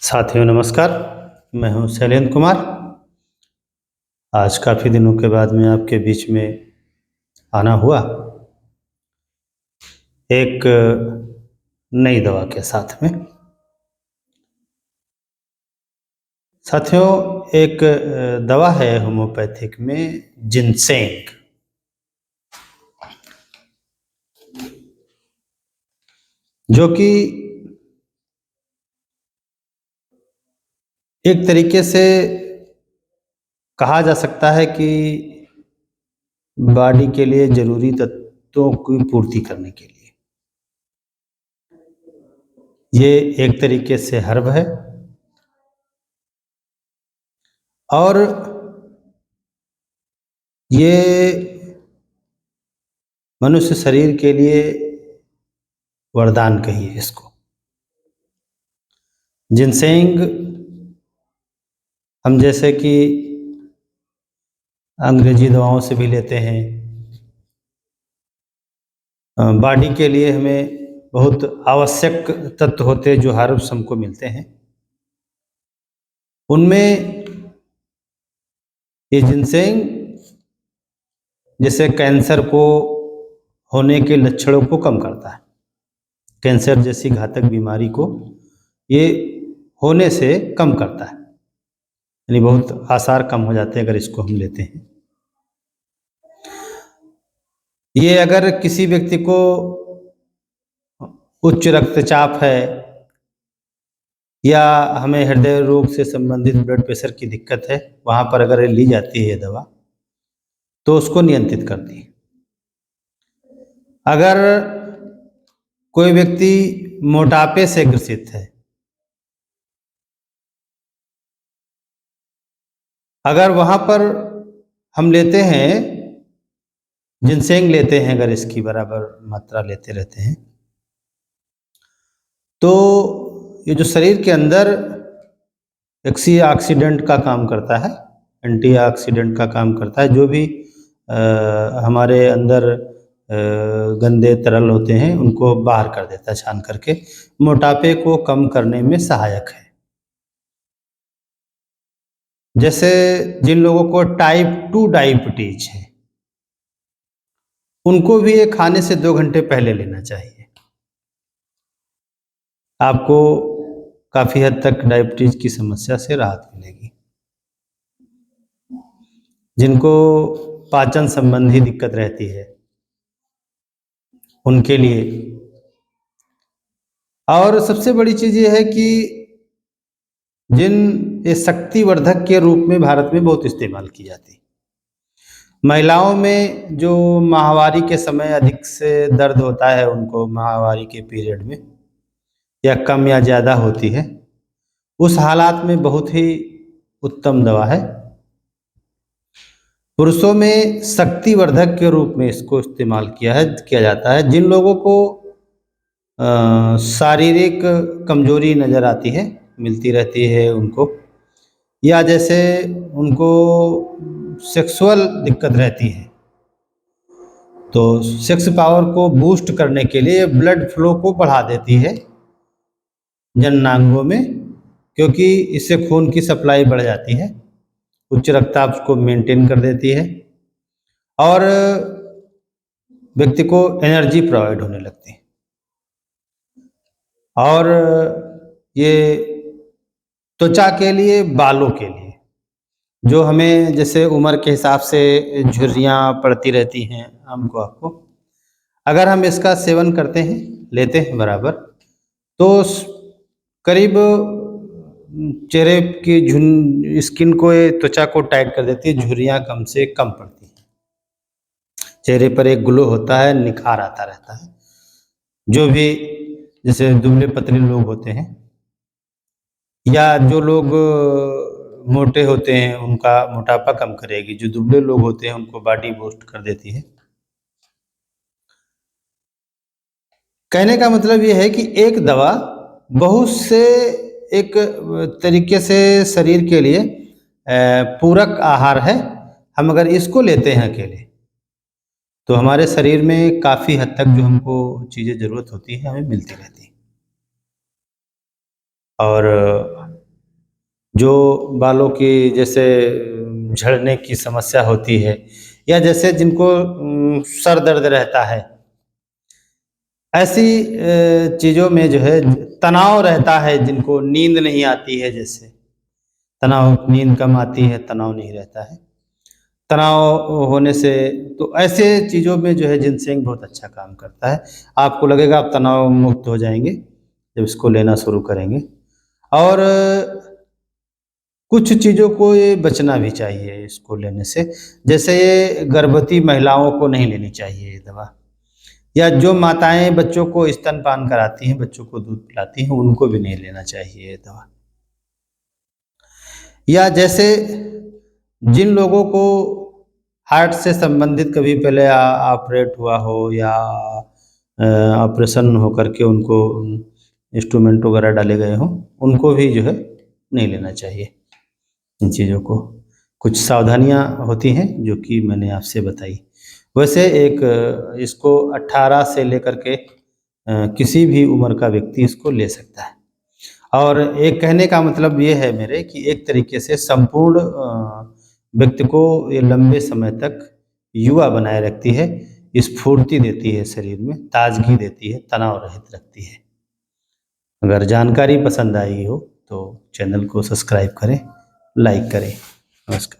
साथियों नमस्कार। मैं हूं शैलेंद्र कुमार। आज काफ़ी दिनों के बाद मैं आपके बीच में आना हुआ एक नई दवा के साथ में। साथियों, एक दवा है होम्योपैथिक में जिनसेंग, जो कि एक तरीके से कहा जा सकता है कि बॉडी के लिए ज़रूरी तत्वों की पूर्ति करने के लिए ये एक तरीके से हर्ब है और ये मनुष्य शरीर के लिए वरदान कहिए इसको। जिनसेंग हम जैसे कि अंग्रेजी दवाओं से भी लेते हैं, बॉडी के लिए हमें बहुत आवश्यक तत्व होते हैं जो हर्ब्स हमको मिलते हैं। उनमें ये जिनसेंग जैसे कैंसर को होने के लक्षणों को कम करता है। कैंसर जैसी घातक बीमारी को ये होने से कम करता है, यानी बहुत आसार कम हो जाते हैं अगर इसको हम लेते हैं। ये अगर किसी व्यक्ति को उच्च रक्तचाप है या हमें हृदय रोग से संबंधित ब्लड प्रेशर की दिक्कत है, वहाँ पर अगर ली जाती है ये दवा तो उसको नियंत्रित करती है। अगर कोई व्यक्ति मोटापे से ग्रसित है, अगर वहाँ पर हम लेते हैं जिनसेंग लेते हैं, अगर इसकी बराबर मात्रा लेते रहते हैं तो ये जो शरीर के अंदर एंटीऑक्सीडेंट का काम करता है, एंटीऑक्सीडेंट का काम करता है, जो भी हमारे अंदर गंदे तरल होते हैं उनको बाहर कर देता है छान करके, मोटापे को कम करने में सहायक है। जैसे जिन लोगों को टाइप 2 डायबिटीज है उनको भी ये खाने से 2 घंटे पहले लेना चाहिए। आपको काफ़ी हद तक डायबिटीज की समस्या से राहत मिलेगी। जिनको पाचन संबंधी दिक्कत रहती है उनके लिए, और सबसे बड़ी चीज़ ये है कि जिन ये शक्तिवर्धक के रूप में भारत में बहुत इस्तेमाल की जाती है। महिलाओं में जो माहवारी के समय अधिक से दर्द होता है उनको, माहवारी के पीरियड में या कम या ज़्यादा होती है, उस हालात में बहुत ही उत्तम दवा है। पुरुषों में शक्तिवर्धक के रूप में इसको इस्तेमाल किया जाता है। जिन लोगों को शारीरिक कमजोरी नज़र आती है, मिलती रहती है उनको, या जैसे उनको सेक्सुअल दिक्कत रहती है, तो सेक्स पावर को बूस्ट करने के लिए ब्लड फ्लो को बढ़ा देती है जननांगों में, क्योंकि इससे खून की सप्लाई बढ़ जाती है, उच्च रक्तचाप को मेंटेन कर देती है और व्यक्ति को एनर्जी प्रोवाइड होने लगती है। और ये त्वचा के लिए, बालों के लिए, जो हमें जैसे उम्र के हिसाब से झुर्रियाँ पड़ती रहती हैं हमको, आपको, अगर हम इसका सेवन करते हैं, लेते हैं बराबर, तो करीब चेहरे की स्किन को, ये त्वचा को टाइट कर देती है, झुर्रियाँ कम से कम पड़ती हैं, चेहरे पर एक ग्लो होता है, निखार आता रहता है। जो भी जैसे दुबले पतले लोग होते हैं या जो लोग मोटे होते हैं उनका मोटापा कम करेगी, जो दुबले लोग होते हैं उनको बॉडी बूस्ट कर देती है। कहने का मतलब ये है कि एक दवा बहुत से एक तरीके से शरीर के लिए पूरक आहार है। हम अगर इसको लेते हैं अकेले तो हमारे शरीर में काफ़ी हद तक जो हमको चीज़ें ज़रूरत होती है हमें मिलती रहती है। और जो बालों की जैसे झड़ने की समस्या होती है, या जैसे जिनको सर दर्द रहता है, ऐसी चीज़ों में जो है तनाव रहता है, जिनको नींद नहीं आती है, जैसे तनाव, नींद कम आती है, तनाव नहीं रहता है, तनाव होने से, तो ऐसे चीज़ों में जो है जिनसेंग बहुत अच्छा काम करता है। आपको लगेगा आप तनाव मुक्त हो जाएँगे, जब इसको लेना शुरू करेंगे। और कुछ चीज़ों को ये बचना भी चाहिए इसको लेने से, जैसे ये गर्भवती महिलाओं को नहीं लेनी चाहिए ये दवा, या जो माताएँ बच्चों को स्तनपान कराती हैं, बच्चों को दूध पिलाती हैं, उनको भी नहीं लेना चाहिए ये दवा। या जैसे जिन लोगों को हार्ट से संबंधित कभी पहले ऑपरेट हुआ हो, या ऑपरेशन होकर के उनको इंस्ट्रूमेंट वगैरह डाले गए हों, उनको भी जो है नहीं लेना चाहिए इन चीज़ों को। कुछ सावधानियाँ होती हैं जो कि मैंने आपसे बताई। वैसे एक इसको 18 से लेकर के किसी भी उम्र का व्यक्ति इसको ले सकता है। और एक कहने का मतलब ये है मेरे कि एक तरीके से संपूर्ण व्यक्ति को ये लंबे समय तक युवा बनाए रखती है, स्फूर्ति देती है शरीर में, ताज़गी देती है, तनाव रहित रखती है। अगर जानकारी पसंद आई हो तो चैनल को सब्सक्राइब करें, लाइक करें। नमस्कार।